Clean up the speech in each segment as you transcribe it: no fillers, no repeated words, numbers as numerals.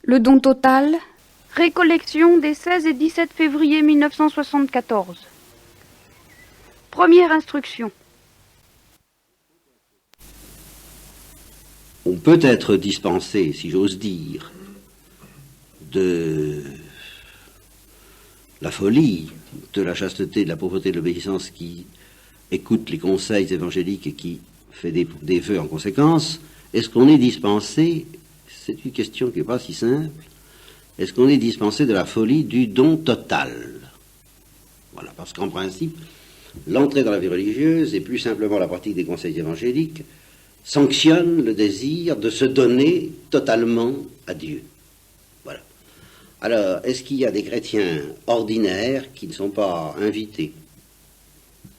Le don total. Récollection des 16 et 17 février 1974. Première instruction. On peut être dispensé, si j'ose dire, de la folie, de la chasteté, de la pauvreté, de l'obéissance qui écoute les conseils évangéliques et qui fait des vœux en conséquence. Est-ce qu'on est dispensé? C'est une question qui n'est pas si simple. Est-ce qu'on est dispensé de la folie du don total? Voilà, parce qu'en principe, l'entrée dans la vie religieuse et plus simplement la pratique des conseils évangéliques sanctionne le désir de se donner totalement à Dieu. Voilà. Alors, est-ce qu'il y a des chrétiens ordinaires qui ne sont pas invités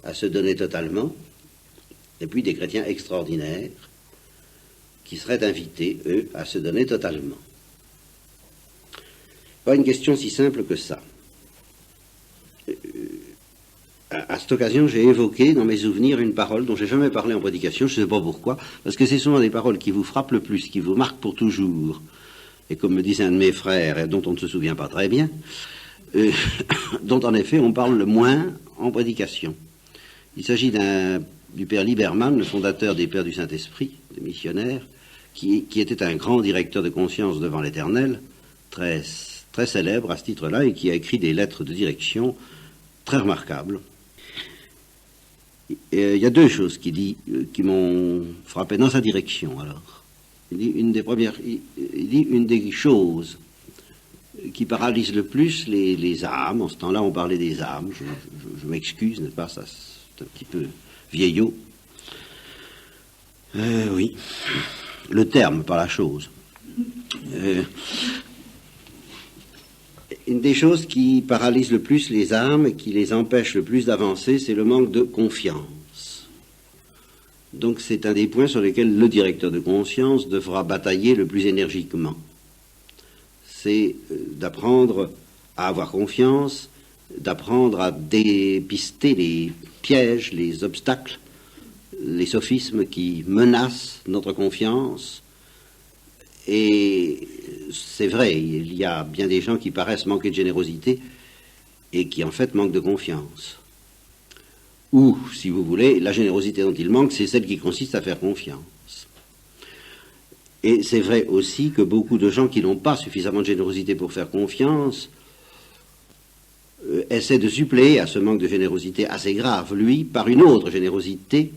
à se donner totalement, et puis des chrétiens extraordinaires qui seraient invités, eux, à se donner totalement? Pas une question si simple que ça. À cette occasion, j'ai évoqué dans mes souvenirs une parole dont j'ai jamais parlé en prédication, je ne sais pas pourquoi, parce que c'est souvent des paroles qui vous frappent le plus, qui vous marquent pour toujours, et comme me disait un de mes frères, et dont on ne se souvient pas très bien, dont en effet on parle le moins en prédication. Il s'agit du père Lieberman, le fondateur des Pères du Saint-Esprit, des missionnaires, qui était un grand directeur de conscience devant l'Éternel, très, très célèbre à ce titre-là, et qui a écrit des lettres de direction très remarquables. Il y a deux choses qu'il dit qui m'ont frappé dans sa direction. Alors, il dit une des choses qui paralyse le plus les âmes. En ce temps-là, on parlait des âmes. Je m'excuse, n'est-ce pas? Ça, c'est un petit peu vieillot. Oui, le terme, pas la chose. Une des choses qui paralyse le plus les âmes et qui les empêche le plus d'avancer, c'est le manque de confiance. Donc c'est un des points sur lesquels le directeur de conscience devra batailler le plus énergiquement. C'est d'apprendre à avoir confiance, d'apprendre à dépister les pièges, les obstacles, les sophismes qui menacent notre confiance. Et c'est vrai, il y a bien des gens qui paraissent manquer de générosité et qui en fait manquent de confiance. Ou, si vous voulez, la générosité dont ils manquent, c'est celle qui consiste à faire confiance. Et c'est vrai aussi que beaucoup de gens qui n'ont pas suffisamment de générosité pour faire confiance essaient de suppléer à ce manque de générosité assez grave, lui, par une autre générosité,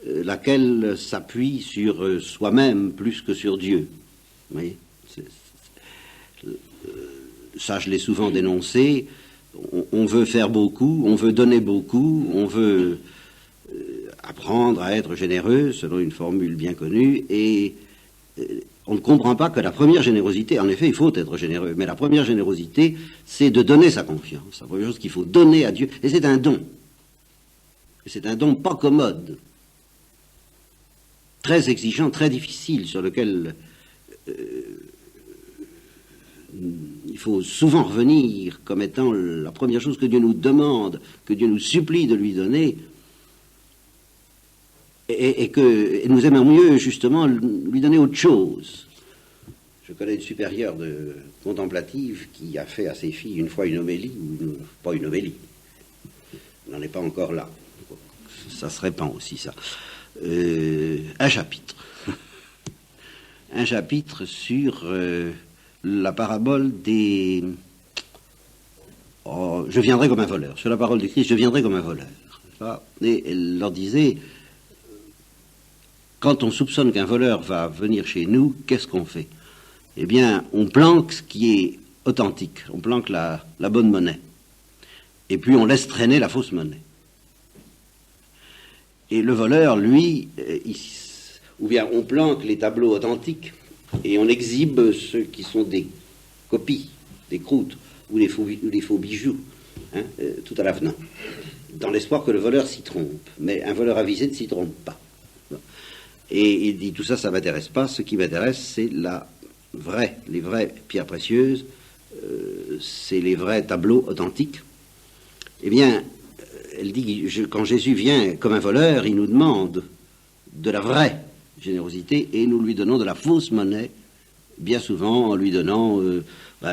laquelle s'appuie sur soi-même plus que sur Dieu. Vous voyez, ça, je l'ai souvent dénoncé. On veut faire beaucoup, on veut donner beaucoup, on veut apprendre à être généreux, selon une formule bien connue, et on ne comprend pas que la première générosité, en effet, il faut être généreux, mais la première générosité, c'est de donner sa confiance. La première chose qu'il faut donner à Dieu, et c'est un don. C'est un don pas commode, très exigeant, très difficile, sur lequel il faut souvent revenir comme étant la première chose que Dieu nous demande, que Dieu nous supplie de lui donner, et nous aimons mieux justement lui donner autre chose. Je connais une supérieure contemplative qui a fait à ses filles une fois une homélie, pas une homélie, on n'en est pas encore là, ça se répand aussi ça, un chapitre. Un chapitre sur la parabole des... Oh, je viendrai comme un voleur. Sur la parole du Christ, je viendrai comme un voleur. Et elle leur disait, quand on soupçonne qu'un voleur va venir chez nous, qu'est-ce qu'on fait? Eh bien, on planque ce qui est authentique. On planque la bonne monnaie. Et puis on laisse traîner la fausse monnaie. Et le voleur, lui, ou bien on planque les tableaux authentiques et on exhibe ceux qui sont des copies, des croûtes ou des faux bijoux, hein, tout à l'avenant, dans l'espoir que le voleur s'y trompe. Mais un voleur avisé ne s'y trompe pas. Et il dit, tout ça, ça ne m'intéresse pas. Ce qui m'intéresse, c'est les vraies pierres précieuses, c'est les vrais tableaux authentiques. Eh bien, elle dit, quand Jésus vient comme un voleur, il nous demande de la vraie générosité et nous lui donnons de la fausse monnaie bien souvent en lui donnant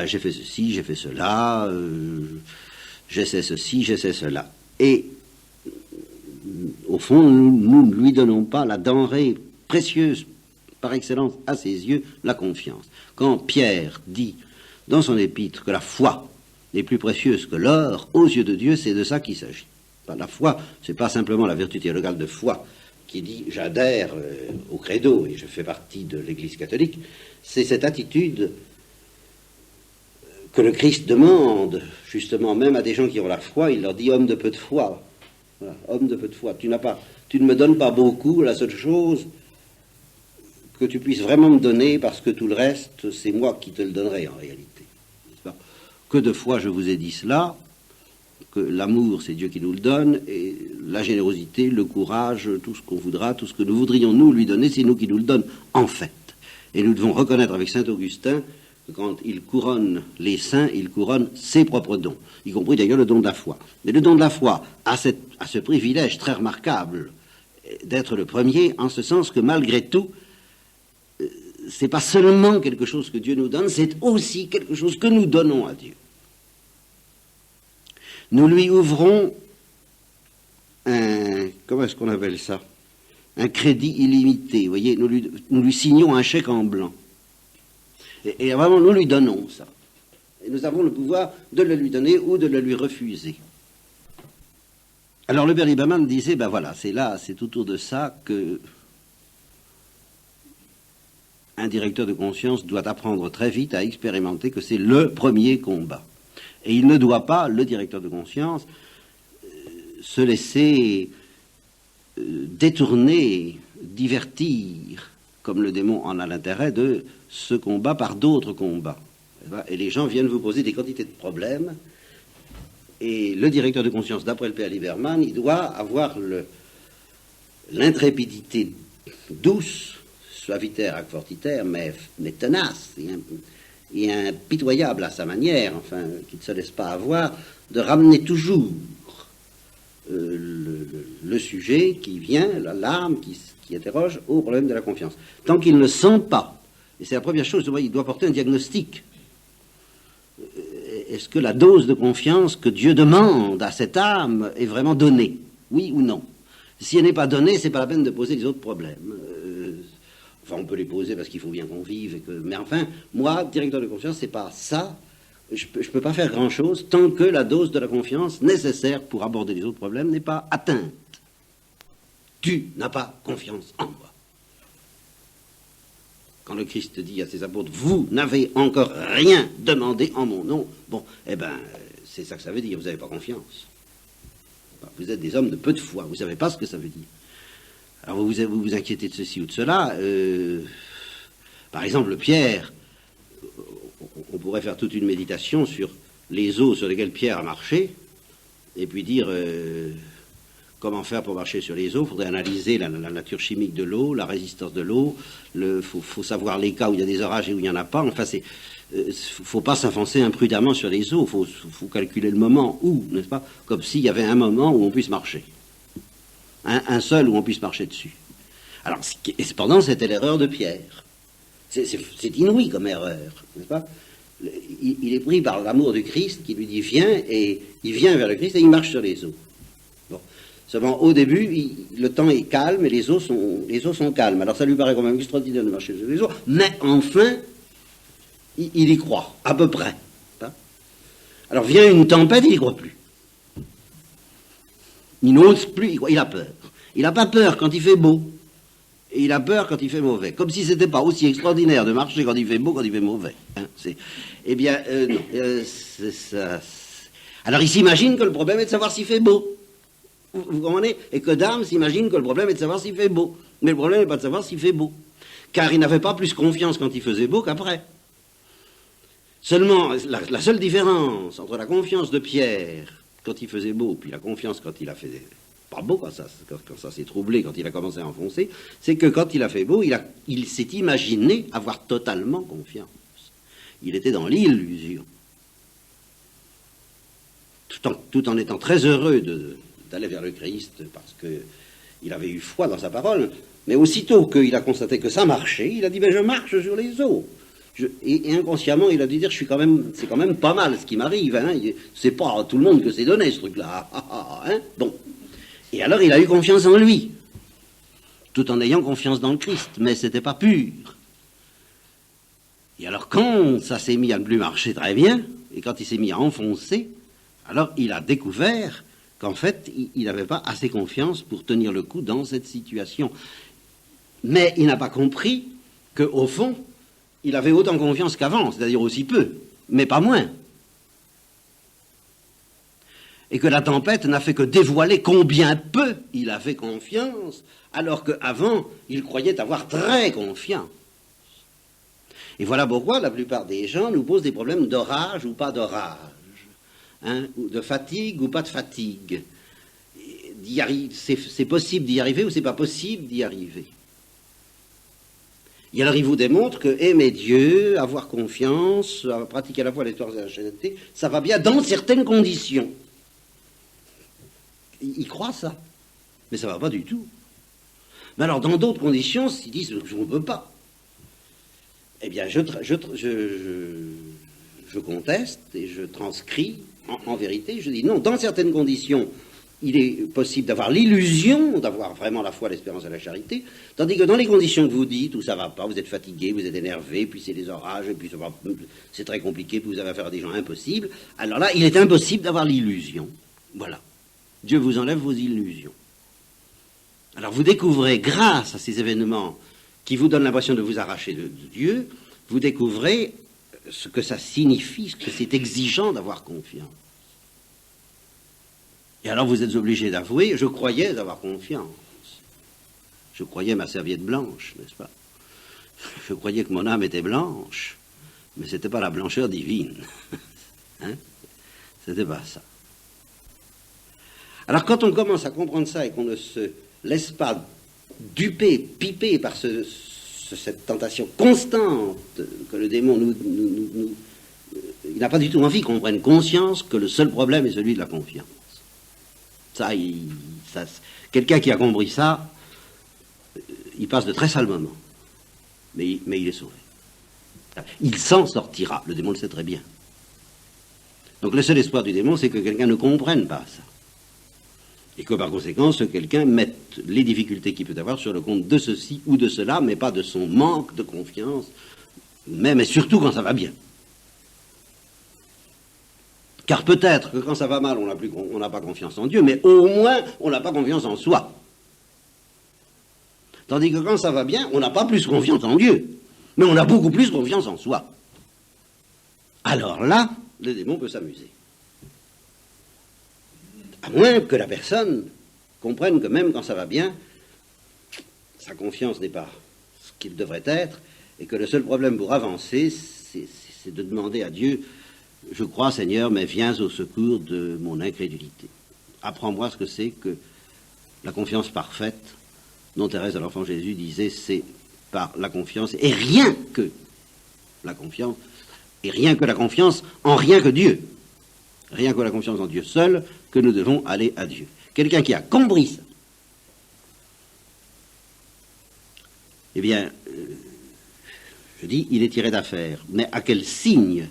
j'ai fait ceci, j'ai fait cela, j'essaie ceci, j'essaie cela. Et au fond, nous ne lui donnons pas la denrée précieuse par excellence à ses yeux, la confiance. Quand Pierre dit dans son épître que la foi est plus précieuse que l'or, aux yeux de Dieu, c'est de ça qu'il s'agit. La foi, c'est pas simplement la vertu théologale de foi qui dit j'adhère au credo et je fais partie de l'Église catholique, c'est cette attitude que le Christ demande, justement, même à des gens qui ont la foi, il leur dit homme de peu de foi. Voilà, homme de peu de foi, tu ne me donnes pas beaucoup, la seule chose que tu puisses vraiment me donner, parce que tout le reste, c'est moi qui te le donnerai en réalité. Que de fois je vous ai dit cela, que l'amour, c'est Dieu qui nous le donne, et la générosité, le courage, tout ce qu'on voudra, tout ce que nous voudrions nous lui donner, c'est nous qui nous le donne en fait. Et nous devons reconnaître avec saint Augustin que quand il couronne les saints, il couronne ses propres dons, y compris d'ailleurs le don de la foi. Mais le don de la foi a ce privilège très remarquable d'être le premier, en ce sens que malgré tout, c'est pas seulement quelque chose que Dieu nous donne, c'est aussi quelque chose que nous donnons à Dieu. Nous lui ouvrons comment est-ce qu'on appelle ça? Un crédit illimité, vous voyez, nous lui signons un chèque en blanc. Et vraiment, nous lui donnons ça. Et nous avons le pouvoir de le lui donner ou de le lui refuser. Alors le père Lieberman disait, ben voilà, c'est autour de ça que un directeur de conscience doit apprendre très vite à expérimenter que c'est le premier combat. Et il ne doit pas, le directeur de conscience, se laisser détourner, divertir, comme le démon en a l'intérêt, de ce combat par d'autres combats. Et les gens viennent vous poser des quantités de problèmes. Et le directeur de conscience, d'après le père Lieberman, il doit avoir l'intrépidité douce, suavitaire, ac fortiter, mais tenace et impitoyable à sa manière, enfin, qui ne se laisse pas avoir, de ramener toujours le sujet qui vient, l'âme qui interroge au problème de la confiance. Tant qu'il ne sent pas, et c'est la première chose, il doit porter un diagnostic. Est-ce que la dose de confiance que Dieu demande à cette âme est vraiment donnée? Oui ou non? Si elle n'est pas donnée, c'est pas la peine de poser les autres problèmes. Enfin, on peut les poser parce qu'il faut bien qu'on vive. Mais enfin, moi, directeur de conscience, c'est pas ça. Je peux pas faire grand-chose tant que la dose de la confiance nécessaire pour aborder les autres problèmes n'est pas atteinte. Tu n'as pas confiance en moi. Quand le Christ dit à ses apôtres, vous n'avez encore rien demandé en mon nom, bon, eh ben, c'est ça que ça veut dire, vous n'avez pas confiance. Vous êtes des hommes de peu de foi, vous ne savez pas ce que ça veut dire. Alors vous vous inquiétez de ceci ou de cela. Par exemple, Pierre, on pourrait faire toute une méditation sur les eaux sur lesquelles Pierre a marché, et puis dire comment faire pour marcher sur les eaux. Il faudrait analyser la nature chimique de l'eau, la résistance de l'eau. Faut savoir les cas où il y a des orages et où il n'y en a pas. Enfin, faut pas s'enfoncer imprudemment sur les eaux. Faut calculer le moment où, n'est-ce pas? Comme s'il y avait un moment où on puisse marcher. Un seul où on puisse marcher dessus. Alors, et cependant, c'était l'erreur de Pierre. C'est inouï comme erreur, n'est-ce pas? Il est pris par l'amour du Christ qui lui dit viens, et il vient vers le Christ et il marche sur les eaux. Bon. Seulement, au début, le temps est calme et les eaux sont calmes. Alors ça lui paraît quand même extraordinaire de marcher sur les eaux, mais enfin, il y croit, à peu près. Hein? Alors vient une tempête, il n'y croit plus. Il n'ose plus, il a peur. Il n'a pas peur quand il fait beau. Et il a peur quand il fait mauvais. Comme si c'était pas aussi extraordinaire de marcher quand il fait beau, quand il fait mauvais. Hein, eh bien, non. C'est ça. Alors il s'imagine que le problème est de savoir s'il fait beau. Vous comprenez? Et que Dame s'imagine que le problème est de savoir s'il fait beau. Mais le problème n'est pas de savoir s'il fait beau. Car il n'avait pas plus confiance quand il faisait beau qu'après. Seulement, la seule différence entre la confiance de Pierre quand il faisait beau, puis la confiance quand il a fait pas beau, quand ça s'est troublé, quand il a commencé à enfoncer, c'est que quand il a fait beau, il s'est imaginé avoir totalement confiance. Il était dans l'illusion. Tout en étant très heureux d'aller vers le Christ, parce qu'il avait eu foi dans sa parole, mais aussitôt qu'il a constaté que ça marchait, il a dit, ben je marche sur les eaux. Et inconsciemment, il a dû dire, c'est quand même pas mal ce qui m'arrive. Hein. C'est pas à tout le monde que c'est donné, ce truc-là. Hein. Bon. Et alors, il a eu confiance en lui, tout en ayant confiance dans le Christ. Mais c'était pas pur. Et alors, quand ça s'est mis à ne plus marcher très bien, et quand il s'est mis à enfoncer, alors il a découvert qu'en fait, il n'avait pas assez confiance pour tenir le coup dans cette situation. Mais il n'a pas compris qu'au fond, il avait autant confiance qu'avant, c'est-à-dire aussi peu, mais pas moins. Et que la tempête n'a fait que dévoiler combien peu il avait confiance, alors qu'avant, il croyait avoir très confiance. Et voilà pourquoi la plupart des gens nous posent des problèmes d'orage ou pas d'orage, hein, ou de fatigue ou pas de fatigue. C'est possible d'y arriver ou c'est pas possible d'y arriver. Et alors il vous démontre que aimer Dieu, avoir confiance, pratiquer à la fois les torts et la chasteté, ça va bien dans certaines conditions. Ils croient ça, mais ça va pas du tout. Mais alors dans d'autres conditions, ils disent je ne peux pas. Eh bien je conteste et je transcris en vérité, je dis non, dans certaines conditions, il est possible d'avoir l'illusion d'avoir vraiment la foi, l'espérance et la charité, tandis que dans les conditions que vous dites, où ça va pas, vous êtes fatigué, vous êtes énervé, puis c'est les orages, et puis c'est très compliqué, puis vous avez affaire à des gens impossibles, alors là, il est impossible d'avoir l'illusion. Voilà. Dieu vous enlève vos illusions. Alors vous découvrez, grâce à ces événements qui vous donnent l'impression de vous arracher de Dieu, vous découvrez ce que ça signifie, ce que c'est exigeant d'avoir confiance. Et alors vous êtes obligé d'avouer, je croyais avoir confiance. Je croyais ma serviette blanche, n'est-ce pas? Je croyais que mon âme était blanche, mais ce n'était pas la blancheur divine. Hein? C'était pas ça. Alors quand on commence à comprendre ça et qu'on ne se laisse pas duper, piper par cette tentation constante que le démon il n'a pas du tout envie qu'on prenne conscience que le seul problème est celui de la confiance. Quelqu'un qui a compris ça, il passe de très sales moments. Mais il est sauvé. Il s'en sortira. Le démon le sait très bien. Donc le seul espoir du démon, c'est que quelqu'un ne comprenne pas ça. Et que par conséquent, ce quelqu'un mette les difficultés qu'il peut avoir sur le compte de ceci ou de cela, mais pas de son manque de confiance, même et surtout quand ça va bien. Car peut-être que quand ça va mal, on n'a pas confiance en Dieu, mais au moins, on n'a pas confiance en soi. Tandis que quand ça va bien, on n'a pas plus confiance en Dieu, mais on a beaucoup plus confiance en soi. Alors là, le démon peut s'amuser. À moins que la personne comprenne que même quand ça va bien, sa confiance n'est pas ce qu'il devrait être, et que le seul problème pour avancer, c'est de demander à Dieu, je crois Seigneur, mais viens au secours de mon incrédulité. Apprends-moi ce que c'est que la confiance parfaite, dont Thérèse de l'Enfant Jésus disait, c'est par la confiance, et rien que la confiance, et rien que la confiance en rien que Dieu. Rien que la confiance en Dieu seul, que nous devons aller à Dieu. Quelqu'un qui a compris ça, eh bien, je dis, il est tiré d'affaire. Mais à quel signe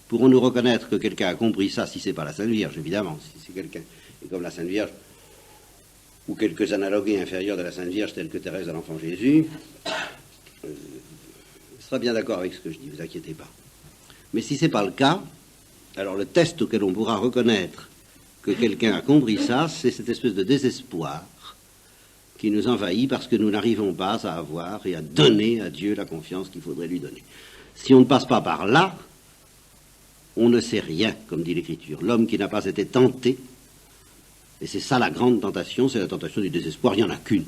pourrons-nous reconnaître que quelqu'un a compris ça, si ce n'est pas la Sainte Vierge, évidemment, si c'est quelqu'un et comme la Sainte Vierge, ou quelques analogues inférieurs de la Sainte Vierge, tels que Thérèse de l'Enfant Jésus, sera bien d'accord avec ce que je dis, ne vous inquiétez pas. Mais si ce n'est pas le cas, alors le test auquel on pourra reconnaître que quelqu'un a compris ça, c'est cette espèce de désespoir qui nous envahit parce que nous n'arrivons pas à avoir et à donner à Dieu la confiance qu'il faudrait lui donner. Si on ne passe pas par là, on ne sait rien, comme dit l'Écriture. L'homme qui n'a pas été tenté, et c'est ça la grande tentation, c'est la tentation du désespoir, il n'y en a qu'une.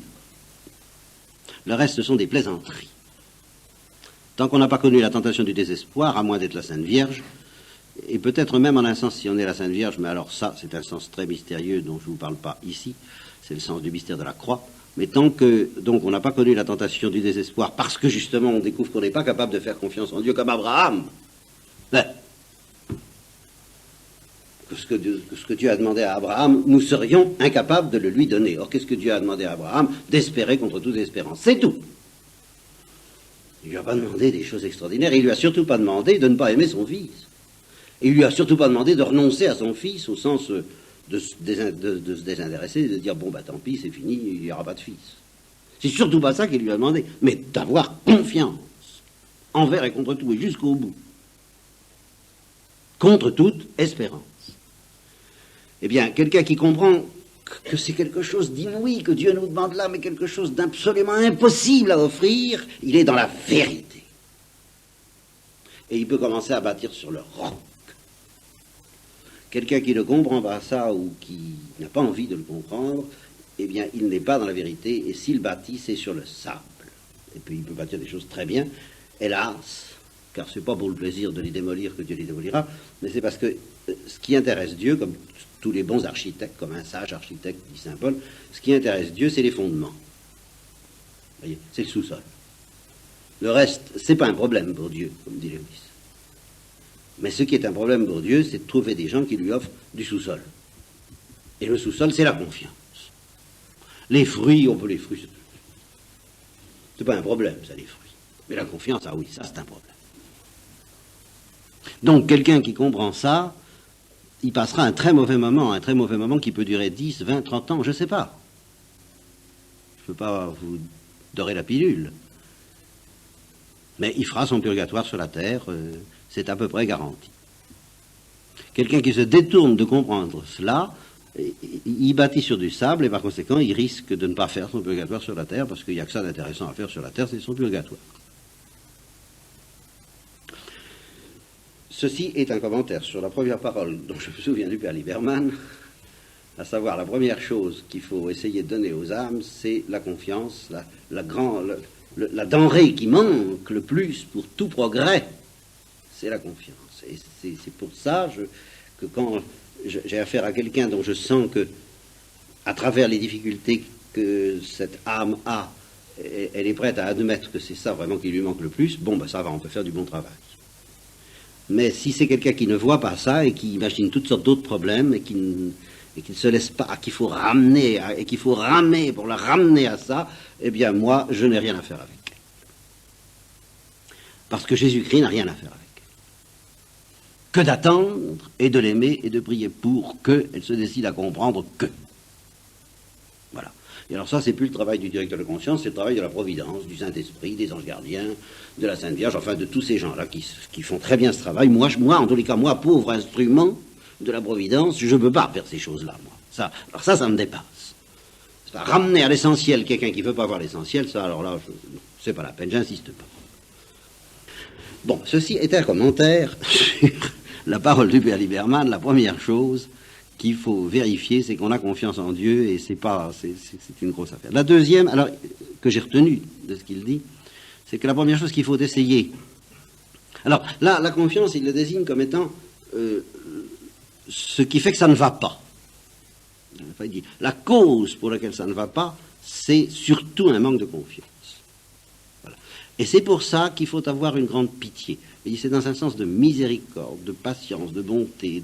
Le reste, ce sont des plaisanteries. Tant qu'on n'a pas connu la tentation du désespoir, à moins d'être la Sainte Vierge, et peut-être même en un sens si on est la Sainte Vierge, mais alors ça, c'est un sens très mystérieux dont je ne vous parle pas ici, c'est le sens du mystère de la croix. Mais tant que, donc, on n'a pas connu la tentation du désespoir, parce que justement on découvre qu'on n'est pas capable de faire confiance en Dieu comme Abraham, ben, que ce que Dieu a demandé à Abraham, nous serions incapables de le lui donner. Or, qu'est-ce que Dieu a demandé à Abraham? D'espérer contre toute espérance. C'est tout. Il ne lui a pas demandé des choses extraordinaires. Il ne lui a surtout pas demandé de ne pas aimer son fils. Et il ne lui a surtout pas demandé de renoncer à son fils au sens de se désintéresser, de dire, bon, bah tant pis, c'est fini, il n'y aura pas de fils. C'est surtout pas ça qu'il lui a demandé, mais d'avoir confiance envers et contre tout, et jusqu'au bout. Contre toute espérance. Eh bien, quelqu'un qui comprend que c'est quelque chose d'inouï que Dieu nous demande là, mais quelque chose d'absolument impossible à offrir, il est dans la vérité. Et il peut commencer à bâtir sur le roc. Quelqu'un qui ne comprend pas ça ou qui n'a pas envie de le comprendre, eh bien, il n'est pas dans la vérité, et s'il bâtit, c'est sur le sable. Et puis, il peut bâtir des choses très bien, hélas, car c'est pas pour le plaisir de les démolir que Dieu les démolira, mais c'est parce que ce qui intéresse Dieu, comme tous les bons architectes, comme un sage architecte, dit saint Paul, ce qui intéresse Dieu, c'est les fondements. Vous voyez, c'est le sous-sol. Le reste, c'est pas un problème pour Dieu, comme dit Lewis. Mais ce qui est un problème pour Dieu, c'est de trouver des gens qui lui offrent du sous-sol. Et le sous-sol, c'est la confiance. Les fruits, on peut les fruits. C'est pas un problème, ça, les fruits. Mais la confiance, ah oui, ça, c'est un problème. Donc, quelqu'un qui comprend ça, il passera un très mauvais moment qui peut durer 10, 20, 30 ans, je ne sais pas. Je ne peux pas vous dorer la pilule. Mais il fera son purgatoire sur la terre, c'est à peu près garanti. Quelqu'un qui se détourne de comprendre cela, il bâtit sur du sable et par conséquent, il risque de ne pas faire son purgatoire sur la terre parce qu'il n'y a que ça d'intéressant à faire sur la terre, c'est son purgatoire. Ceci est un commentaire sur la première parole dont je me souviens du Père Lieberman, à savoir la première chose qu'il faut essayer de donner aux âmes, c'est la confiance, la denrée qui manque le plus pour tout progrès, c'est la confiance. Et c'est pour ça que quand j'ai affaire à quelqu'un dont je sens que, à travers les difficultés que cette âme a, elle est prête à admettre que c'est ça vraiment qui lui manque le plus, bon, ben ça va, on peut faire du bon travail. Mais si c'est quelqu'un qui ne voit pas ça et qui imagine toutes sortes d'autres problèmes et qui ne se laisse pas, qu'il faut ramener, et qu'il faut ramer pour la ramener à ça, eh bien moi, je n'ai rien à faire avec elle. Parce que Jésus-Christ n'a rien à faire avec elle. Que d'attendre et de l'aimer et de prier pour qu'elle se décide à comprendre que. Voilà. Et alors ça, c'est plus le travail du directeur de conscience, c'est le travail de la providence, du Saint-Esprit, des anges gardiens, de la Sainte Vierge, enfin de tous ces gens-là qui font très bien ce travail. Moi, en tous les cas, moi, pauvre instrument de la providence, je ne peux pas faire ces choses-là, moi. Alors ça me dépasse. C'est pas ramener à l'essentiel quelqu'un qui ne veut pas voir l'essentiel, ça, alors là, c'est pas la peine, j'insiste pas. Bon, ceci est un commentaire sur la parole du Père Lieberman. La première chose qu'il faut vérifier, c'est qu'on a confiance en Dieu et c'est une grosse affaire. La deuxième, alors, que j'ai retenue de ce qu'il dit, c'est que la première chose qu'il faut essayer. Alors, là, la confiance, il le désigne comme étant ce qui fait que ça ne va pas. Il dit, la cause pour laquelle ça ne va pas, c'est surtout un manque de confiance. Voilà. Et c'est pour ça qu'il faut avoir une grande pitié. C'est dans un sens de miséricorde, de patience, de bonté,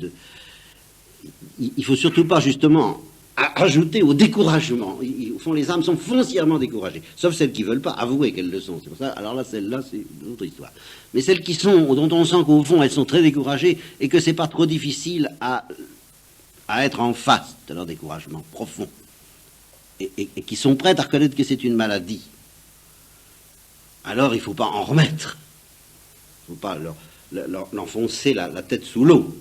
il ne faut surtout pas, justement, ajouter au découragement. Au fond, les âmes sont foncièrement découragées, sauf celles qui ne veulent pas avouer qu'elles le sont. C'est pour ça. Alors là, celles-là, c'est une autre histoire. Mais celles dont on sent qu'au fond, elles sont très découragées et que c'est pas trop difficile à être en face de leur découragement profond et qui sont prêtes à reconnaître que c'est une maladie. Alors, il ne faut pas en remettre. Il ne faut pas l'enfoncer la tête sous l'eau.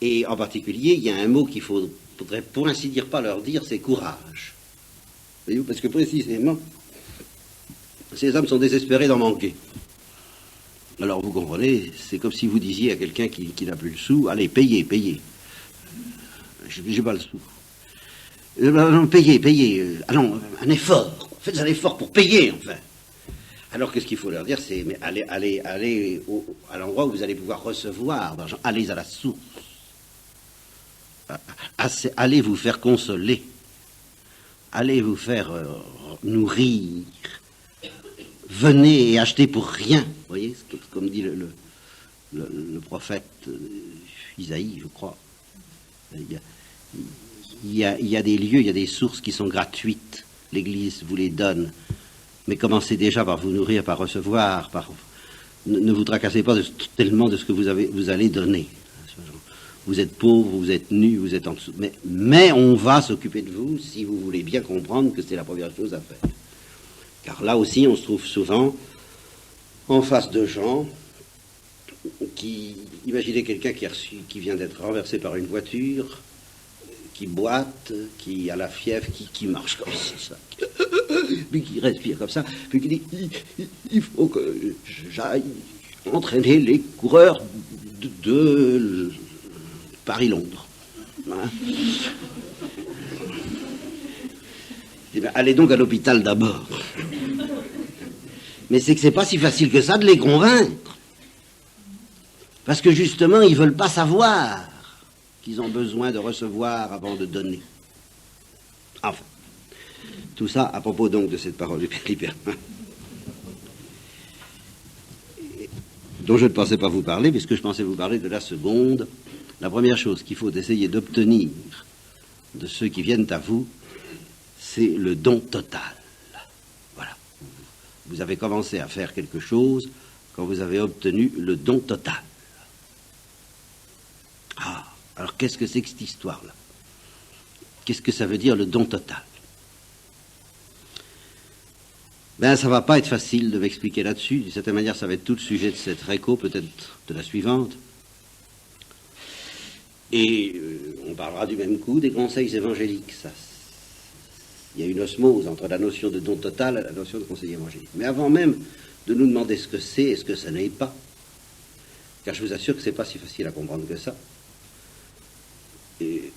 Et en particulier, il y a un mot qu'il faudrait, pour ainsi dire, pas leur dire, c'est courage. Voyez-vous, parce que précisément, ces âmes sont désespérées d'en manquer. Alors vous comprenez, c'est comme si vous disiez à quelqu'un qui n'a plus le sou, allez, payez. J'ai pas le sou. Non, payez. Allons, un effort. Faites un effort pour payer, enfin. Alors qu'est-ce qu'il faut leur dire, c'est mais allez à l'endroit où vous allez pouvoir recevoir d'argent. Allez à la source. Allez vous faire consoler, allez vous faire nourrir, venez et achetez pour rien, vous voyez, comme dit le prophète Isaïe, je crois. Il y a des lieux, il y a des sources qui sont gratuites, l'Église vous les donne, Mais commencez déjà par vous nourrir, par recevoir, ne vous tracassez pas tellement de ce que vous allez donner. Vous êtes pauvre, vous êtes nu, vous êtes en dessous. Mais on va s'occuper de vous si vous voulez bien comprendre que c'est la première chose à faire. Car là aussi, on se trouve souvent en face de gens qui... Imaginez quelqu'un qui vient d'être renversé par une voiture, qui boite, qui a la fièvre, qui marche comme ça, puis qui respire comme ça, puis qui dit il faut que j'aille entraîner les coureurs de Paris-Londres. Hein? Eh bien, allez donc à l'hôpital d'abord. Mais c'est que c'est pas si facile que ça de les convaincre. Parce que justement, ils veulent pas savoir qu'ils ont besoin de recevoir avant de donner. Enfin, tout ça à propos donc de cette parole du Père Libertin, dont je ne pensais pas vous parler, puisque je pensais vous parler de la seconde. La première chose qu'il faut essayer d'obtenir de ceux qui viennent à vous, c'est le don total. Voilà. Vous avez commencé à faire quelque chose quand vous avez obtenu le don total. Ah, alors qu'est-ce que c'est que cette histoire-là? Qu'est-ce que ça veut dire le don total? Ben, ça va pas être facile de m'expliquer là-dessus. D'une certaine manière, ça va être tout le sujet de cette réco, peut-être de la suivante. Et on parlera du même coup des conseils évangéliques. Il y a une osmose entre la notion de don total et la notion de conseil évangélique. Mais avant même de nous demander ce que c'est et ce que ça n'est pas, car je vous assure que c'est pas si facile à comprendre que ça, et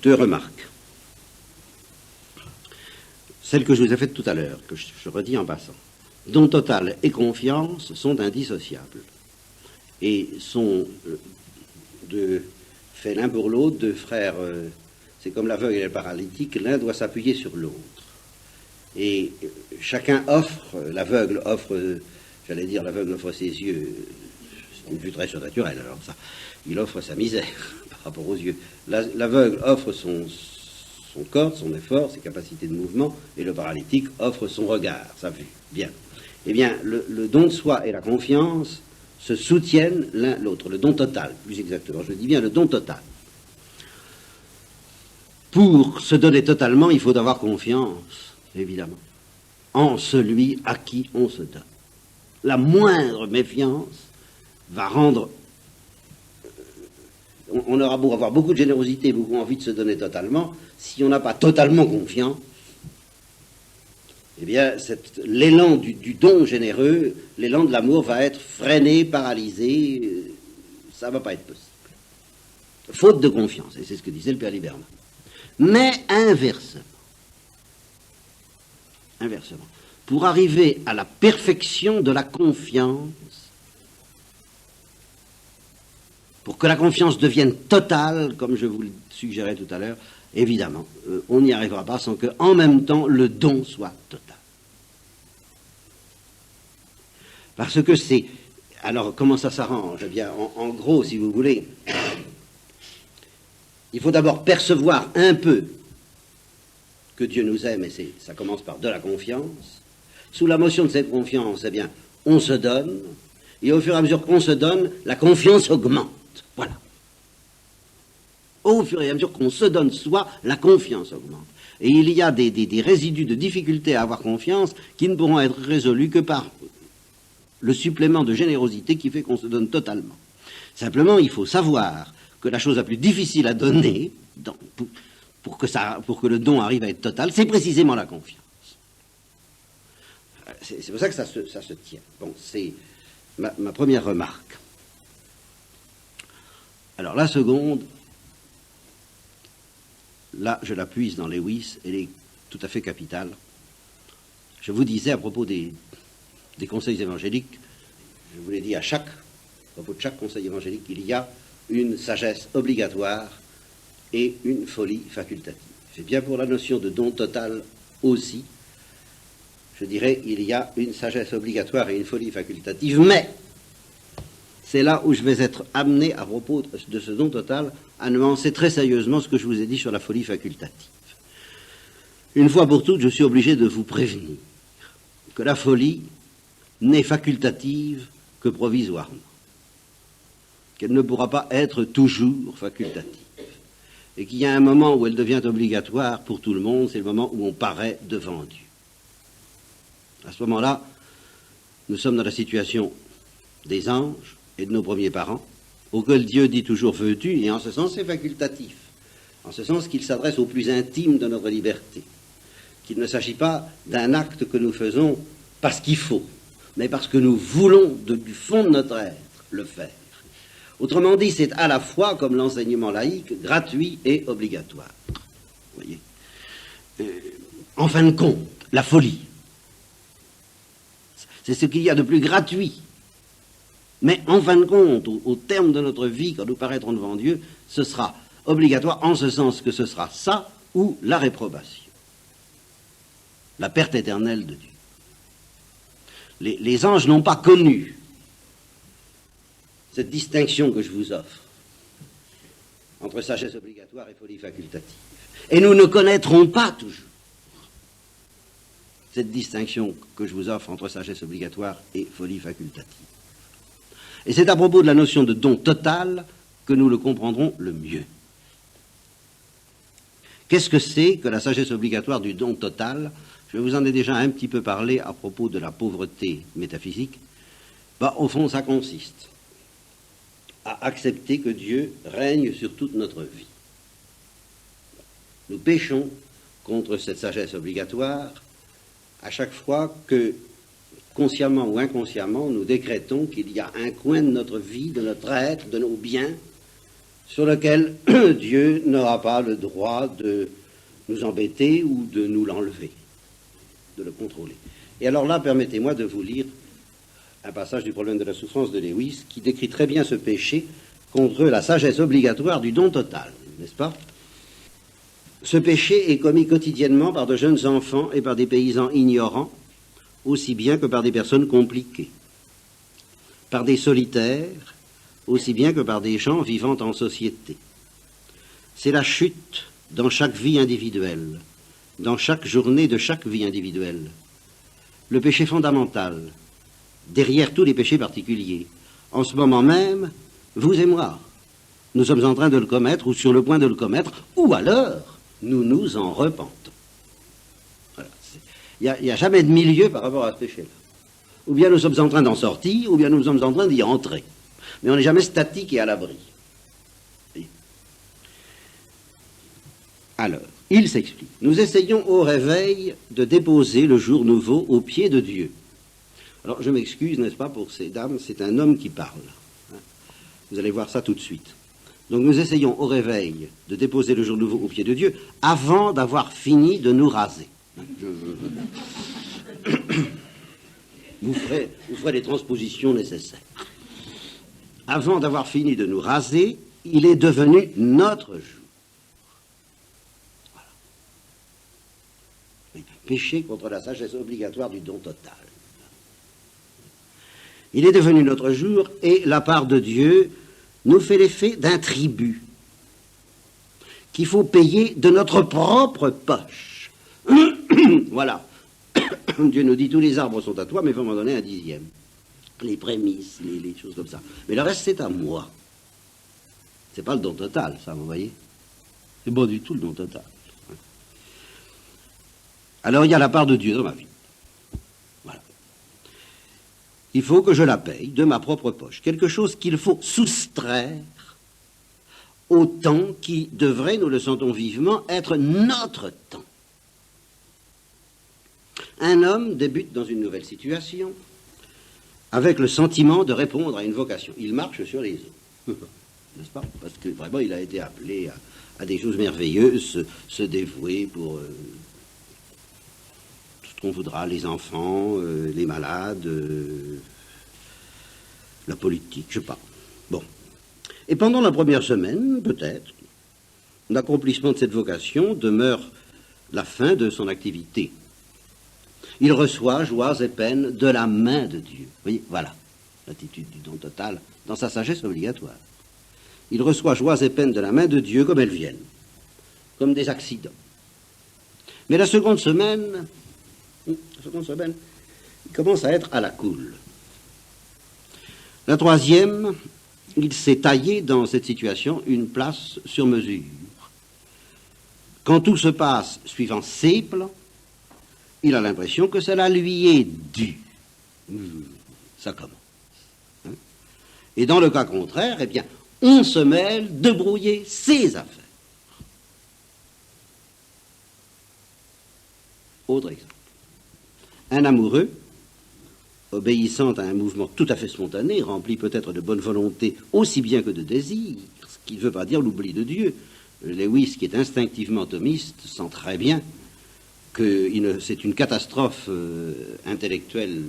deux remarques. Celle que je vous ai faite tout à l'heure, que je redis en passant. Don total et confiance sont indissociables et sont faits l'un pour l'autre, deux frères. C'est comme l'aveugle et le paralytique, l'un doit s'appuyer sur l'autre. Et chacun offre, l'aveugle offre, l'aveugle offre ses yeux, c'est une vue très surnaturelle, alors ça, il offre sa misère par rapport aux yeux. L'aveugle offre son corps, son effort, ses capacités de mouvement, et le paralytique offre son regard, sa vue. Bien. Eh bien, le don de soi et la confiance se soutiennent l'un l'autre, le don total, plus exactement, je dis bien le don total. Pour se donner totalement, il faut avoir confiance, évidemment, en celui à qui on se donne. La moindre méfiance va rendre... On aura beau avoir beaucoup de générosité, beaucoup envie de se donner totalement, si on n'a pas totalement confiance, eh bien, l'élan du don généreux, l'élan de l'amour va être freiné, paralysé, ça ne va pas être possible. Faute de confiance, et c'est ce que disait le Père Libertin. Mais inversement, pour arriver à la perfection de la confiance, pour que la confiance devienne totale, comme je vous le suggérais tout à l'heure, évidemment, on n'y arrivera pas sans que, en même temps, le don soit total. Parce que c'est... Alors, comment ça s'arrange? Eh bien, en gros, si vous voulez, il faut d'abord percevoir un peu que Dieu nous aime, et ça commence par de la confiance. Sous la motion de cette confiance, eh bien, on se donne, et au fur et à mesure qu'on se donne, la confiance augmente. Voilà. Au fur et à mesure qu'on se donne soi, la confiance augmente. Et il y a des résidus de difficulté à avoir confiance qui ne pourront être résolus que par le supplément de générosité qui fait qu'on se donne totalement. Simplement, il faut savoir que la chose la plus difficile à donner, pour que le don arrive à être total, c'est précisément la confiance. C'est pour ça que ça se tient. Bon, c'est ma première remarque. Alors, la seconde, là, je la puise dans Lewis, elle est tout à fait capitale. Je vous disais à propos des conseils évangéliques, je vous l'ai dit à propos de chaque conseil évangélique, il y a une sagesse obligatoire et une folie facultative. C'est bien pour la notion de don total aussi, je dirais, il y a une sagesse obligatoire et une folie facultative, mais c'est là où je vais être amené, à propos de ce don total, à nuancer très sérieusement ce que je vous ai dit sur la folie facultative. Une fois pour toutes, je suis obligé de vous prévenir que la folie n'est facultative que provisoirement, qu'elle ne pourra pas être toujours facultative, et qu'il y a un moment où elle devient obligatoire pour tout le monde, c'est le moment où on paraît devant Dieu. À ce moment-là, nous sommes dans la situation des anges et de nos premiers parents, auxquels Dieu dit toujours veux-tu, et en ce sens c'est facultatif, en ce sens qu'il s'adresse au plus intime de notre liberté, qu'il ne s'agit pas d'un acte que nous faisons parce qu'il faut, mais parce que nous voulons du fond de notre être le faire. Autrement dit, c'est à la fois, comme l'enseignement laïque, gratuit et obligatoire. Vous voyez, en fin de compte, la folie, c'est ce qu'il y a de plus gratuit. Mais en fin de compte, au terme de notre vie, quand nous paraîtrons devant Dieu, ce sera obligatoire en ce sens que ce sera ça ou la réprobation, la perte éternelle de Dieu. Les anges n'ont pas connu cette distinction que je vous offre entre sagesse obligatoire et folie facultative. Et nous ne connaîtrons pas toujours cette distinction que je vous offre entre sagesse obligatoire et folie facultative. Et c'est à propos de la notion de don total que nous le comprendrons le mieux. Qu'est-ce que c'est que la sagesse obligatoire du don total? Je vous en ai déjà un petit peu parlé à propos de la pauvreté métaphysique. Au fond, ça consiste à accepter que Dieu règne sur toute notre vie. Nous péchons contre cette sagesse obligatoire à chaque fois que, consciemment ou inconsciemment, nous décrétons qu'il y a un coin de notre vie, de notre être, de nos biens, sur lequel Dieu n'aura pas le droit de nous embêter ou de nous l'enlever, de le contrôler. Et alors là, permettez-moi de vous lire un passage du problème de la souffrance de Lewis qui décrit très bien ce péché contre la sagesse obligatoire du don total, n'est-ce pas? Ce péché est commis quotidiennement par de jeunes enfants et par des paysans ignorants, aussi bien que par des personnes compliquées, par des solitaires, aussi bien que par des gens vivant en société. C'est la chute dans chaque vie individuelle, dans chaque journée de chaque vie individuelle. Le péché fondamental, derrière tous les péchés particuliers. En ce moment même, vous et moi, nous sommes en train de le commettre ou sur le point de le commettre, ou alors nous nous en repentons. Voilà. Il n'y a jamais de milieu par rapport à ce péché-là. Ou bien nous sommes en train d'en sortir, ou bien nous sommes en train d'y entrer. Mais on n'est jamais statique et à l'abri. Alors, il s'explique. Nous essayons au réveil de déposer le jour nouveau aux pieds de Dieu. Alors, je m'excuse, n'est-ce pas, pour ces dames, c'est un homme qui parle. Vous allez voir ça tout de suite. Donc, nous essayons au réveil de déposer le jour nouveau aux pieds de Dieu avant d'avoir fini de nous raser. Vous ferez les transpositions nécessaires. Avant d'avoir fini de nous raser, il est devenu notre jour. Voilà. Péché contre la sagesse obligatoire du don total. Il est devenu notre jour et la part de Dieu nous fait l'effet d'un tribut qu'il faut payer de notre propre poche. Voilà. Dieu nous dit tous les arbres sont à toi, mais il faut m'en donner un dixième. Les prémices, les choses comme ça. Mais le reste, c'est à moi. C'est pas le don total, ça, vous voyez? C'est pas du tout le don total. Alors, il y a la part de Dieu dans ma vie. Voilà. Il faut que je la paye de ma propre poche. Quelque chose qu'il faut soustraire au temps qui devrait, nous le sentons vivement, être notre temps. Un homme débute dans une nouvelle situation avec le sentiment de répondre à une vocation. Il marche sur les eaux, n'est-ce pas? Parce que vraiment, il a été appelé à des choses merveilleuses, se dévouer pour tout ce qu'on voudra, les enfants, les malades, la politique, je sais pas. Bon. Et pendant la première semaine, peut-être, l'accomplissement de cette vocation demeure la fin de son activité. Il reçoit joies et peines de la main de Dieu. Vous voyez, voilà l'attitude du don total dans sa sagesse obligatoire. Il reçoit joies et peines de la main de Dieu comme elles viennent, comme des accidents. Mais la seconde semaine, Il commence à être à la cool. La troisième, il s'est taillé dans cette situation une place sur mesure. Quand tout se passe suivant ses plans, il a l'impression que cela lui est dû. Ça commence. Hein? Et dans le cas contraire, eh bien, on se mêle de brouiller ses affaires. Autre exemple. Un amoureux, obéissant à un mouvement tout à fait spontané, rempli peut-être de bonne volonté aussi bien que de désir, ce qui ne veut pas dire l'oubli de Dieu. Lewis, qui est instinctivement thomiste, sent très bien que c'est une catastrophe intellectuelle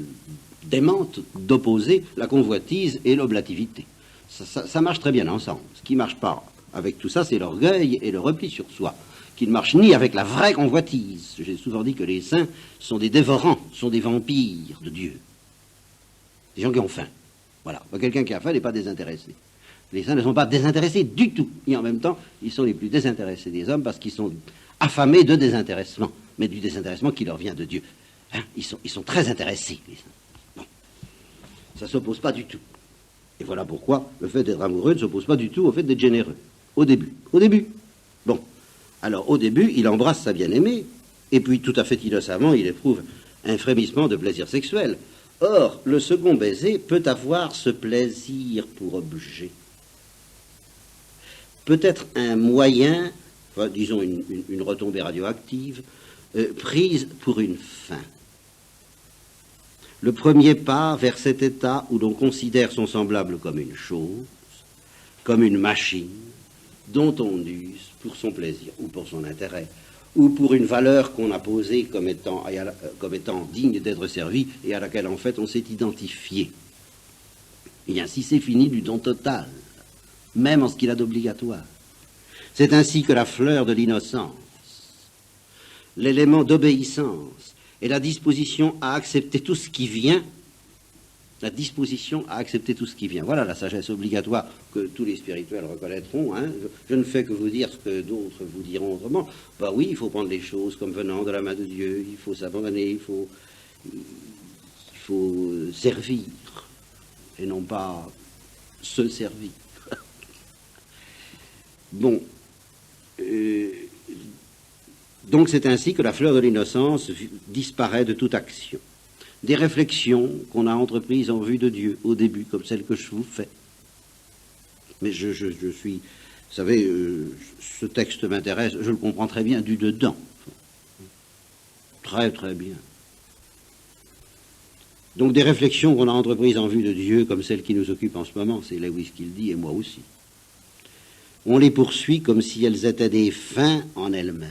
démente d'opposer la convoitise et l'oblativité. Ça marche très bien ensemble. Ce qui ne marche pas avec tout ça, c'est l'orgueil et le repli sur soi, qui ne marche ni avec la vraie convoitise. J'ai souvent dit que les saints sont des dévorants, sont des vampires de Dieu. Des gens qui ont faim. Voilà. Quelqu'un qui a faim n'est pas désintéressé. Les saints ne sont pas désintéressés du tout. Et en même temps, ils sont les plus désintéressés des hommes parce qu'ils sont affamés de désintéressement, mais du désintéressement qui leur vient de Dieu. Hein? Ils sont très intéressés, les saints. Bon. Ça ne s'oppose pas du tout. Et voilà pourquoi le fait d'être amoureux ne s'oppose pas du tout au fait d'être généreux. Au début. Au début. Bon. Alors, au début, il embrasse sa bien-aimée, et puis, tout à fait innocemment, il éprouve un frémissement de plaisir sexuel. Or, le second baiser peut avoir ce plaisir pour objet. Peut-être un moyen, enfin, disons une retombée radioactive, prise pour une fin. Le premier pas vers cet état où l'on considère son semblable comme une chose, comme une machine, dont on use pour son plaisir ou pour son intérêt, ou pour une valeur qu'on a posée comme étant digne d'être servie et à laquelle en fait on s'est identifié. Et ainsi c'est fini du don total, même en ce qu'il a d'obligatoire. C'est ainsi que la fleur de l'innocence, l'élément d'obéissance et la disposition à accepter tout ce qui vient, voilà la sagesse obligatoire que tous les spirituels reconnaîtront. Hein. Je ne fais que vous dire ce que d'autres vous diront autrement. Bah oui, il faut prendre les choses comme venant de la main de Dieu, il faut s'abandonner, il faut servir, et non pas se servir. Bon. Donc c'est ainsi que la fleur de l'innocence disparaît de toute action. Des réflexions qu'on a entreprises en vue de Dieu, au début, comme celles que je vous fais. Mais je suis... Vous savez, ce texte m'intéresse, je le comprends très bien du dedans. Très, très bien. Donc des réflexions qu'on a entreprises en vue de Dieu, comme celles qui nous occupent en ce moment, c'est Lewis qui le dit, et moi aussi. On les poursuit comme si elles étaient des fins en elles-mêmes.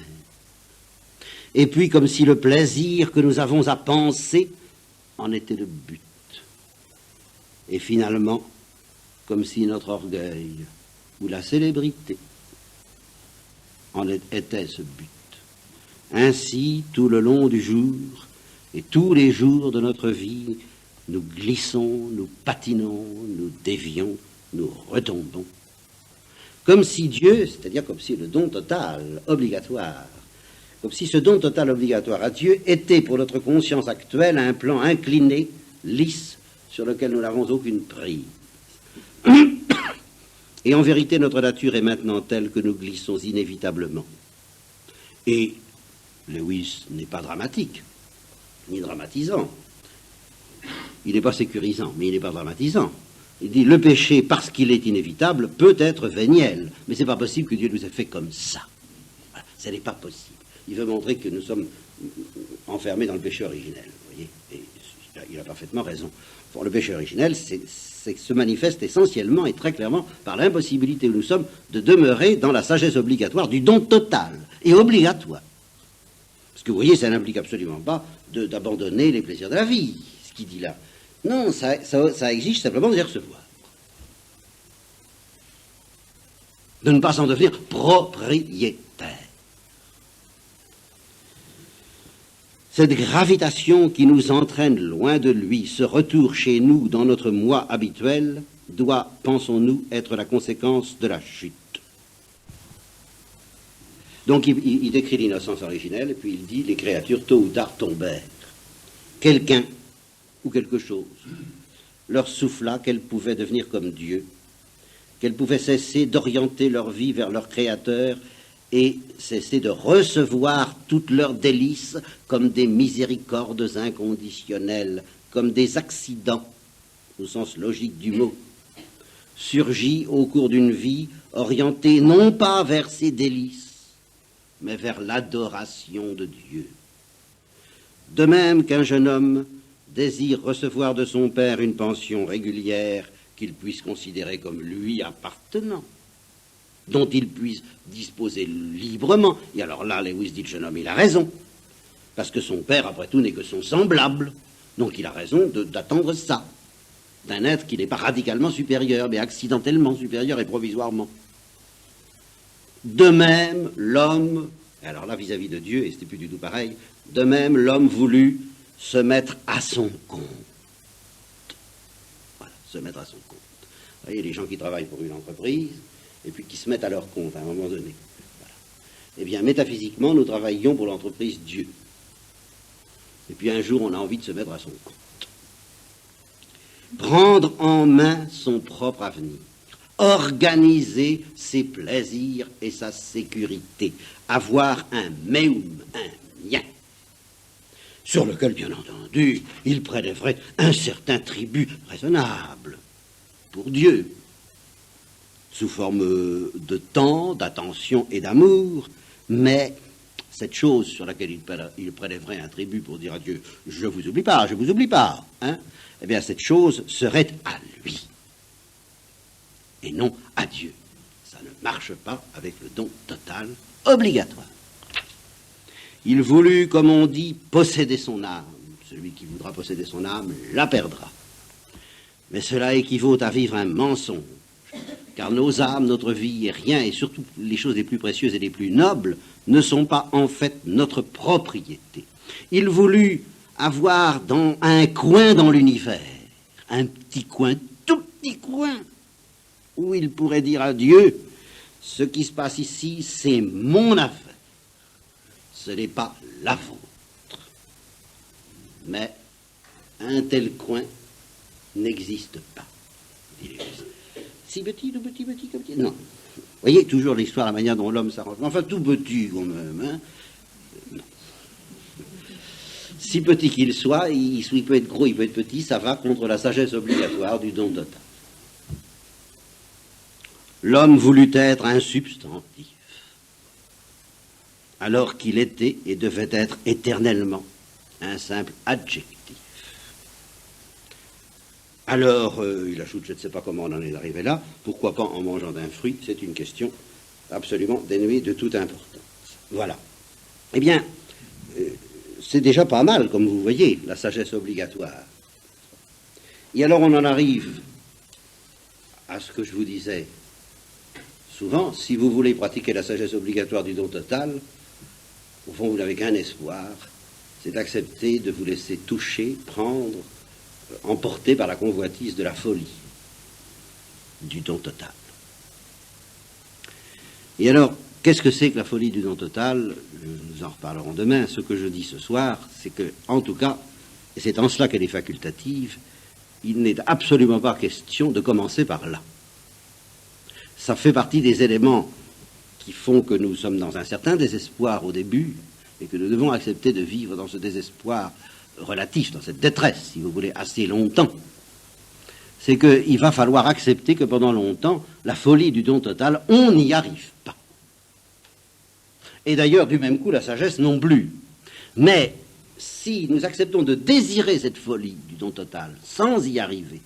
Et puis comme si le plaisir que nous avons à penser en était le but. Et finalement, comme si notre orgueil ou la célébrité en était ce but. Ainsi, tout le long du jour et tous les jours de notre vie, nous glissons, nous patinons, nous dévions, nous retombons. Comme si Dieu, c'est-à-dire comme si le don total obligatoire, comme si ce don total obligatoire à Dieu était pour notre conscience actuelle un plan incliné, lisse, sur lequel nous n'avons aucune prise. Et en vérité, notre nature est maintenant telle que nous glissons inévitablement. Et Lewis n'est pas dramatique, ni dramatisant. Il n'est pas sécurisant, mais il n'est pas dramatisant. Il dit, le péché, parce qu'il est inévitable, peut être véniel. Mais c'est pas possible que Dieu nous ait fait comme ça. Voilà, ça n'est pas possible. Il veut montrer que nous sommes enfermés dans le péché originel. Vous voyez, et il a parfaitement raison. Pour le péché originel, se manifeste essentiellement et très clairement par l'impossibilité où nous sommes de demeurer dans la sagesse obligatoire du don total et obligatoire. Parce que vous voyez, ça n'implique absolument pas d'abandonner les plaisirs de la vie, ce qu'il dit là. Non, ça exige simplement de les recevoir. De ne pas s'en devenir propriétaire. Cette gravitation qui nous entraîne loin de lui, ce retour chez nous dans notre moi habituel, doit, pensons-nous, être la conséquence de la chute. Donc il décrit l'innocence originelle, et puis il dit, les créatures tôt ou tard tombèrent. Quelqu'un ou quelque chose leur souffla qu'elles pouvaient devenir comme Dieu, qu'elles pouvaient cesser d'orienter leur vie vers leur Créateur et cesser de recevoir toutes leurs délices comme des miséricordes inconditionnelles, comme des accidents, au sens logique du mot, surgit au cours d'une vie orientée non pas vers ses délices, mais vers l'adoration de Dieu. De même qu'un jeune homme désire recevoir de son père une pension régulière qu'il puisse considérer comme lui appartenant, dont il puisse disposer librement. Et alors là, Lewis dit, le jeune homme, il a raison, parce que son père, après tout, n'est que son semblable. Donc il a raison d'attendre ça, d'un être qui n'est pas radicalement supérieur, mais accidentellement supérieur et provisoirement. De même, l'homme, alors là, vis-à-vis de Dieu, et c'était plus du tout pareil, de même, l'homme voulut se mettre à son compte. Voilà, se mettre à son compte. Vous voyez, les gens qui travaillent pour une entreprise, et puis qui se mettent à leur compte à un moment donné. Voilà. Eh bien, métaphysiquement, nous travaillions pour l'entreprise Dieu. Et puis un jour, on a envie de se mettre à son compte. Prendre en main son propre avenir. Organiser ses plaisirs et sa sécurité. Avoir un meum, un mien, sur lequel, bien entendu, il prélèverait un certain tribut raisonnable pour Dieu, sous forme de temps, d'attention et d'amour, mais cette chose sur laquelle il prélèverait un tribut pour dire à Dieu « je vous oublie pas, hein », eh bien cette chose serait à lui, et non à Dieu. Ça ne marche pas avec le don total obligatoire. Il voulut, comme on dit, posséder son âme. Celui qui voudra posséder son âme la perdra. Mais cela équivaut à vivre un mensonge, car nos âmes, notre vie et rien, et surtout les choses les plus précieuses et les plus nobles, ne sont pas en fait notre propriété. Il voulut avoir dans un coin dans l'univers, un petit coin, tout petit coin, où il pourrait dire à Dieu, ce qui se passe ici, c'est mon affaire. Ce n'est pas la vôtre. Mais un tel coin n'existe pas. Si petit, tout petit, petit, comme petit. Non. Vous voyez, toujours l'histoire, la manière dont l'homme s'arrange. Enfin, tout petit quand même. Hein. Non. Si petit qu'il soit, il peut être gros, il peut être petit, ça va contre la sagesse obligatoire du don total. L'homme voulut être un substantif, alors qu'il était et devait être éternellement un simple adjectif. Alors, il ajoute, je ne sais pas comment on en est arrivé là, pourquoi pas en mangeant d'un fruit, c'est une question absolument dénuée de toute importance. Voilà. Eh bien, c'est déjà pas mal, comme vous voyez, la sagesse obligatoire. Et alors on en arrive à ce que je vous disais. Souvent, si vous voulez pratiquer la sagesse obligatoire du don total, au fond, vous n'avez qu'un espoir, c'est d'accepter de vous laisser toucher, prendre, emporter par la convoitise de la folie du don total. Et alors, qu'est-ce que c'est que la folie du don total? Nous en reparlerons demain. Ce que je dis ce soir, c'est que, en tout cas, et c'est en cela qu'elle est facultative, il n'est absolument pas question de commencer par là. Ça fait partie des éléments qui font que nous sommes dans un certain désespoir au début et que nous devons accepter de vivre dans ce désespoir relatif, dans cette détresse, si vous voulez, assez longtemps. C'est qu'il va falloir accepter que pendant longtemps, la folie du don total, on n'y arrive pas. Et d'ailleurs, du même coup, la sagesse non plus. Mais si nous acceptons de désirer cette folie du don total sans y arriver,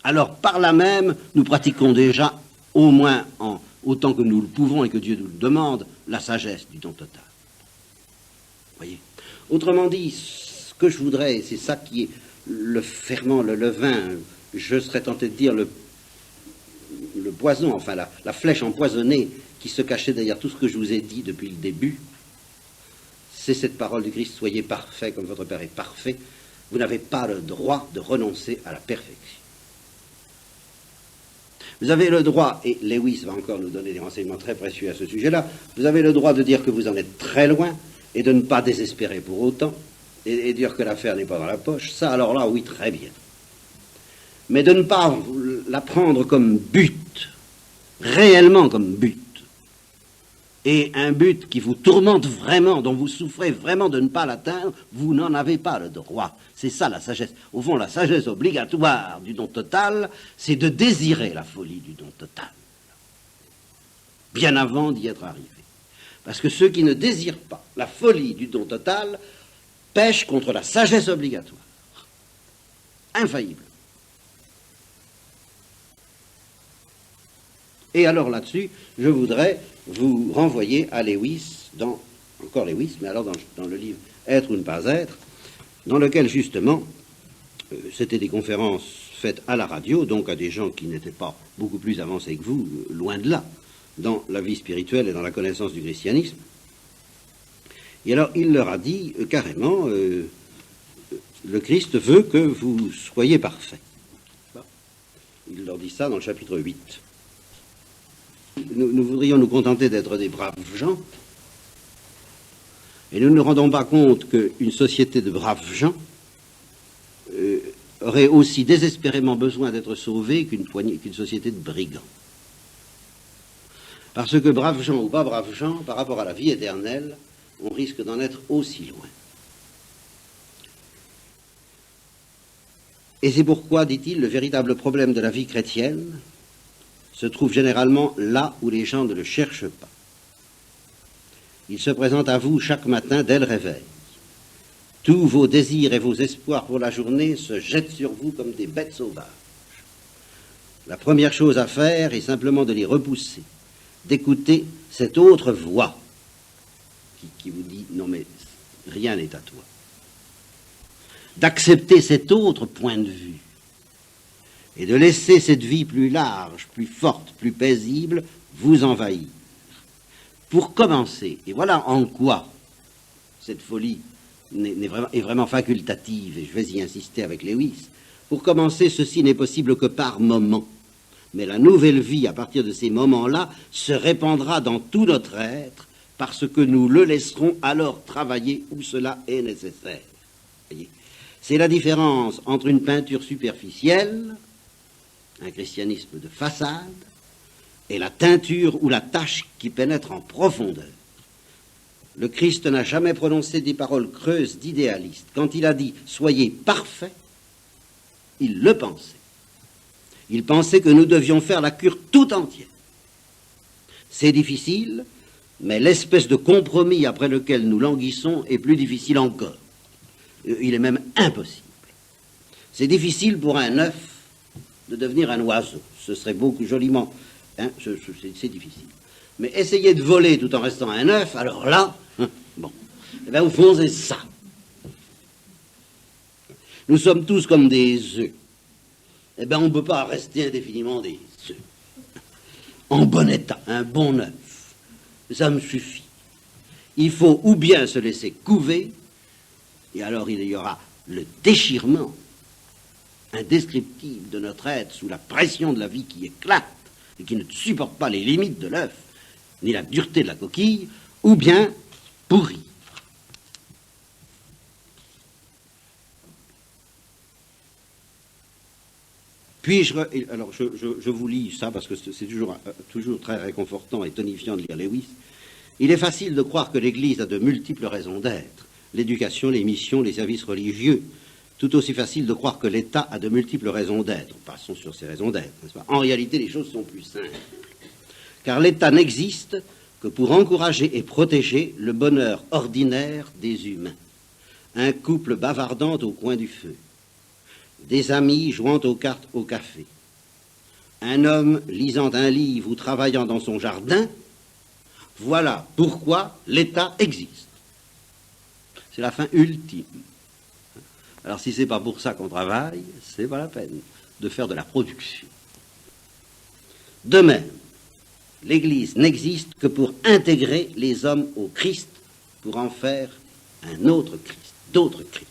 alors par là même, nous pratiquons déjà, au moins autant que nous le pouvons et que Dieu nous le demande, la sagesse du don total. Voyez. Autrement dit, ce que je voudrais, c'est ça qui est le ferment, le levain, je serais tenté de dire le poison, enfin la flèche empoisonnée qui se cachait derrière tout ce que je vous ai dit depuis le début, c'est cette parole du Christ, soyez parfaits comme votre Père est parfait. Vous n'avez pas le droit de renoncer à la perfection. Vous avez le droit, et Lewis va encore nous donner des renseignements très précieux à ce sujet-là, vous avez le droit de dire que vous en êtes très loin et de ne pas désespérer pour autant, et dire que l'affaire n'est pas dans la poche, ça alors là, oui, très bien. Mais de ne pas la prendre comme but, réellement comme but, et un but qui vous tourmente vraiment, dont vous souffrez vraiment de ne pas l'atteindre, vous n'en avez pas le droit. C'est ça la sagesse. Au fond, la sagesse obligatoire du don total, c'est de désirer la folie du don total, bien avant d'y être arrivé. Parce que ceux qui ne désirent pas la folie du don total pêchent contre la sagesse obligatoire, infaillible. Et alors là-dessus, je voudrais vous renvoyer à Lewis, encore Lewis, mais alors dans le livre Être ou ne pas être, dans lequel justement, c'était des conférences faites à la radio, donc à des gens qui n'étaient pas beaucoup plus avancés que vous, loin de là, dans la vie spirituelle et dans la connaissance du christianisme. Et alors il leur a dit carrément, le Christ veut que vous soyez parfaits. Il leur dit ça dans le chapitre 8. Nous voudrions nous contenter d'être des braves gens, et nous ne nous rendons pas compte qu'une société de braves gens aurait aussi désespérément besoin d'être sauvée qu'une société de brigands. Parce que braves gens ou pas braves gens, par rapport à la vie éternelle, on risque d'en être aussi loin. Et c'est pourquoi, dit-il, le véritable problème de la vie chrétienne se trouve généralement là où les gens ne le cherchent pas. Il se présente à vous chaque matin dès le réveil. Tous vos désirs et vos espoirs pour la journée se jettent sur vous comme des bêtes sauvages. La première chose à faire est simplement de les repousser, d'écouter cette autre voix qui vous dit « non mais rien n'est à toi », d'accepter cet autre point de vue, et de laisser cette vie plus large, plus forte, plus paisible vous envahir. Pour commencer, et voilà en quoi cette folie est vraiment facultative, et je vais y insister avec Lewis, pour commencer, ceci n'est possible que par moments. Mais la nouvelle vie, à partir de ces moments-là, se répandra dans tout notre être, parce que nous le laisserons alors travailler où cela est nécessaire. Voyez, c'est la différence entre une peinture superficielle, un christianisme de façade, et la teinture ou la tache qui pénètre en profondeur. Le Christ n'a jamais prononcé des paroles creuses d'idéaliste. Quand il a dit « soyez parfaits », il le pensait. Il pensait que nous devions faire la cure tout entière. C'est difficile, mais l'espèce de compromis après lequel nous languissons est plus difficile encore. Il est même impossible. C'est difficile pour un œuf de devenir un oiseau. Ce serait beaucoup joliment... Hein, c'est difficile. Mais essayer de voler tout en restant un œuf, alors là, bon, eh bien, au fond, c'est ça. Nous sommes tous comme des œufs. Eh bien, on ne peut pas rester indéfiniment des œufs. En bon état, un bon œuf. Ça me suffit. Il faut ou bien se laisser couver, et alors il y aura le déchirement indescriptible de notre être sous la pression de la vie qui éclate et qui ne supporte pas les limites de l'œuf, ni la dureté de la coquille, ou bien pourrir. Alors je vous lis ça parce que c'est toujours très réconfortant et tonifiant de lire Lewis. Il est facile de croire que l'Église a de multiples raisons d'être, l'éducation, les missions, les services religieux. Tout aussi facile de croire que l'État a de multiples raisons d'être. Passons sur ces raisons d'être, n'est-ce pas ? En réalité, les choses sont plus simples. Car l'État n'existe que pour encourager et protéger le bonheur ordinaire des humains. Un couple bavardant au coin du feu. Des amis jouant aux cartes au café. Un homme lisant un livre ou travaillant dans son jardin. Voilà pourquoi l'État existe. C'est la fin ultime. Alors si c'est pas pour ça qu'on travaille, c'est pas la peine de faire de la production. De même, l'Église n'existe que pour intégrer les hommes au Christ, pour en faire un autre Christ, d'autres Christ.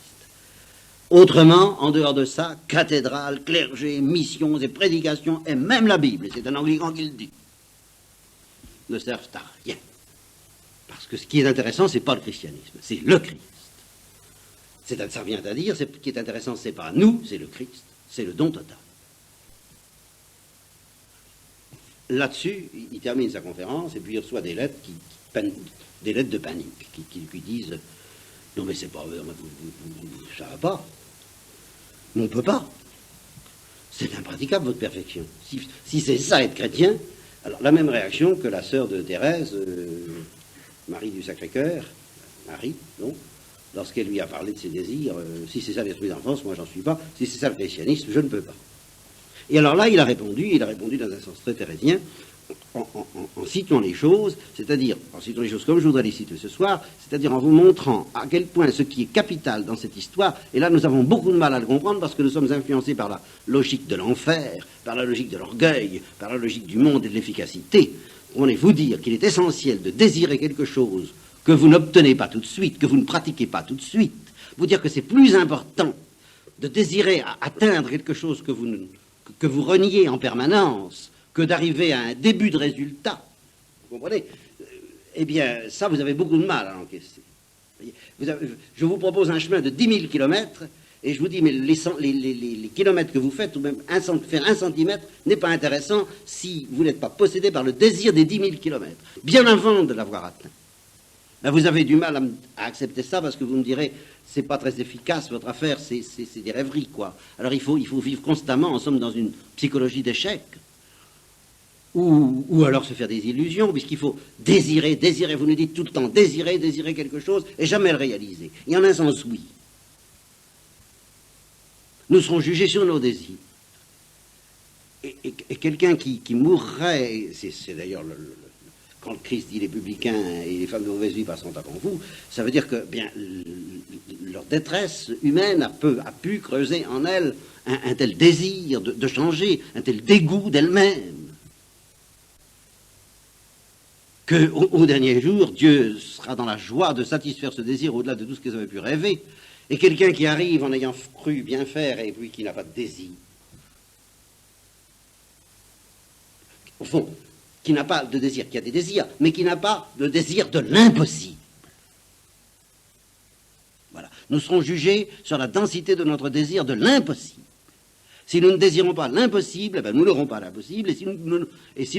Autrement, en dehors de ça, cathédrale, clergé, missions et prédications, et même la Bible, et c'est un anglican qui le dit, ne servent à rien. Parce que ce qui est intéressant, c'est pas le christianisme, c'est le Christ. Ça revient à dire, ce qui est intéressant, c'est pas nous, c'est le Christ, c'est le don total. Là-dessus, il termine sa conférence et puis il reçoit des lettres, des lettres de panique qui lui disent « Non mais c'est pas, ça va pas, on ne peut pas, c'est impraticable votre perfection. Si c'est ça être chrétien, alors la même réaction que la sœur de Thérèse, Marie du Sacré-Cœur, Marie, non, lorsqu'elle lui a parlé de ses désirs, si c'est ça l'esprit d'enfance, moi j'en suis pas, si c'est ça le christianisme, je ne peux pas. » Et alors là, il a répondu dans un sens très thérésien, en citant les choses, c'est-à-dire, en citant les choses comme je voudrais les citer ce soir, c'est-à-dire en vous montrant à quel point ce qui est capital dans cette histoire, et là nous avons beaucoup de mal à le comprendre parce que nous sommes influencés par la logique de l'enfer, par la logique de l'orgueil, par la logique du monde et de l'efficacité. On est vous dire qu'il est essentiel de désirer quelque chose que vous n'obtenez pas tout de suite, que vous ne pratiquez pas tout de suite, vous dire que c'est plus important de désirer atteindre quelque chose que vous reniez en permanence, que d'arriver à un début de résultat, vous comprenez? Eh bien, ça, vous avez beaucoup de mal à l'encaisser. Je vous propose un chemin de 10 000 kilomètres, et je vous dis, mais les kilomètres que vous faites, ou même faire 1 centimètre, n'est pas intéressant si vous n'êtes pas possédé par le désir des 10 000 kilomètres, bien avant de l'avoir atteint. Ben, vous avez du mal à accepter ça, parce que vous me direz, c'est pas très efficace, votre affaire, c'est des rêveries, quoi. Alors il faut vivre constamment, en somme, dans une psychologie d'échec. Ou alors se faire des illusions, puisqu'il faut désirer, vous nous dites tout le temps, désirer quelque chose, et jamais le réaliser. Et en un sens, oui. Nous serons jugés sur nos désirs. Et quelqu'un qui mourrait, c'est d'ailleurs quand le Christ dit les publicains et les femmes de mauvaise vie passeront avant vous, ça veut dire que bien leur détresse humaine a pu creuser en elle un tel désir de changer, un tel dégoût d'elle-même, qu'au dernier jour, Dieu sera dans la joie de satisfaire ce désir au-delà de tout ce qu'ils avaient pu rêver. Et quelqu'un qui arrive en ayant cru bien faire et puis qui n'a pas de désir, au fond, qui n'a pas de désir, qui a des désirs, mais qui n'a pas de désir de l'impossible. Voilà. Nous serons jugés sur la densité de notre désir de l'impossible. Si nous ne désirons pas l'impossible, ben nous n'aurons pas l'impossible, et si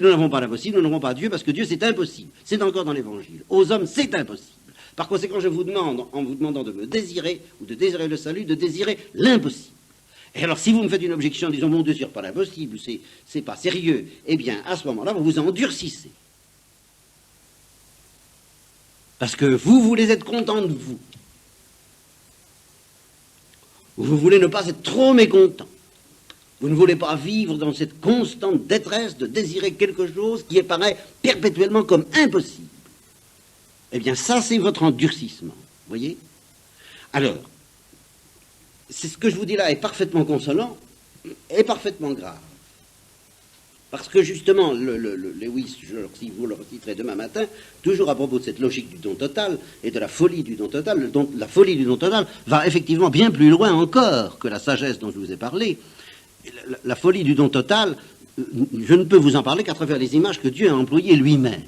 nous n'avons pas l'impossible, nous n'aurons pas Dieu, parce que Dieu, c'est impossible. C'est encore dans l'Évangile. Aux hommes, c'est impossible. Par conséquent, je vous demande, en vous demandant de me désirer, ou de désirer le salut, de désirer l'impossible. Et alors, si vous me faites une objection en disant, mon Dieu, c'est pas l'impossible, c'est pas sérieux, eh bien, à ce moment-là, vous vous endurcissez. Parce que vous voulez être content de vous. Vous voulez ne pas être trop mécontent. Vous ne voulez pas vivre dans cette constante détresse de désirer quelque chose qui apparaît perpétuellement comme impossible. Eh bien, ça, c'est votre endurcissement. Vous voyez? Alors, c'est ce que je vous dis là est parfaitement consolant et parfaitement grave. Parce que justement, Lewis, je vous le reciterai demain matin, toujours à propos de cette logique du don total et de la folie du don total, la folie du don total va effectivement bien plus loin encore que la sagesse dont je vous ai parlé. La folie du don total, je ne peux vous en parler qu'à travers les images que Dieu a employées lui-même.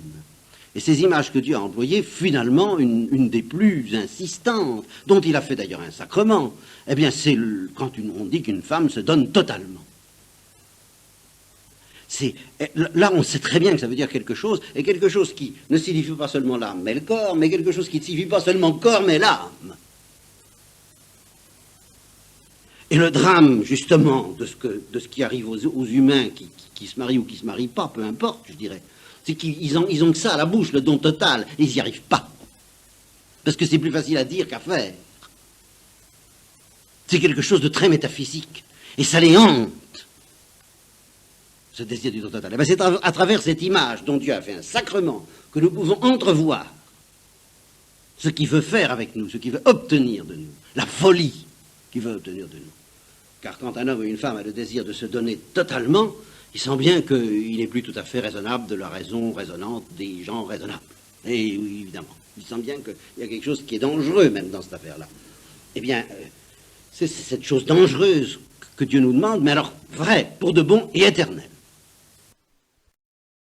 Et ces images que Dieu a employées, finalement, une des plus insistantes, dont il a fait d'ailleurs un sacrement, eh bien, c'est quand on dit qu'une femme se donne totalement. Là, on sait très bien que ça veut dire quelque chose, et quelque chose qui ne signifie pas seulement l'âme, mais le corps, mais quelque chose qui ne signifie pas seulement le corps, mais l'âme. Et le drame, justement, de ce qui arrive aux humains qui se marient ou qui ne se marient pas, peu importe, je dirais, c'est qu'ils ont que ça à la bouche, le don total, et ils n'y arrivent pas. Parce que c'est plus facile à dire qu'à faire. C'est quelque chose de très métaphysique. Et ça les hante, ce désir du don total. Et bien c'est à travers cette image dont Dieu a fait un sacrement que nous pouvons entrevoir ce qu'il veut faire avec nous, ce qu'il veut obtenir de nous, la folie qu'il veut obtenir de nous. Car quand un homme ou une femme a le désir de se donner totalement, il sent bien qu'il n'est plus tout à fait raisonnable de la raison raisonnante des gens raisonnables. Et oui, évidemment, il sent bien qu'il y a quelque chose qui est dangereux même dans cette affaire-là. Eh bien, c'est cette chose dangereuse que Dieu nous demande, mais alors vraie, pour de bon et éternel.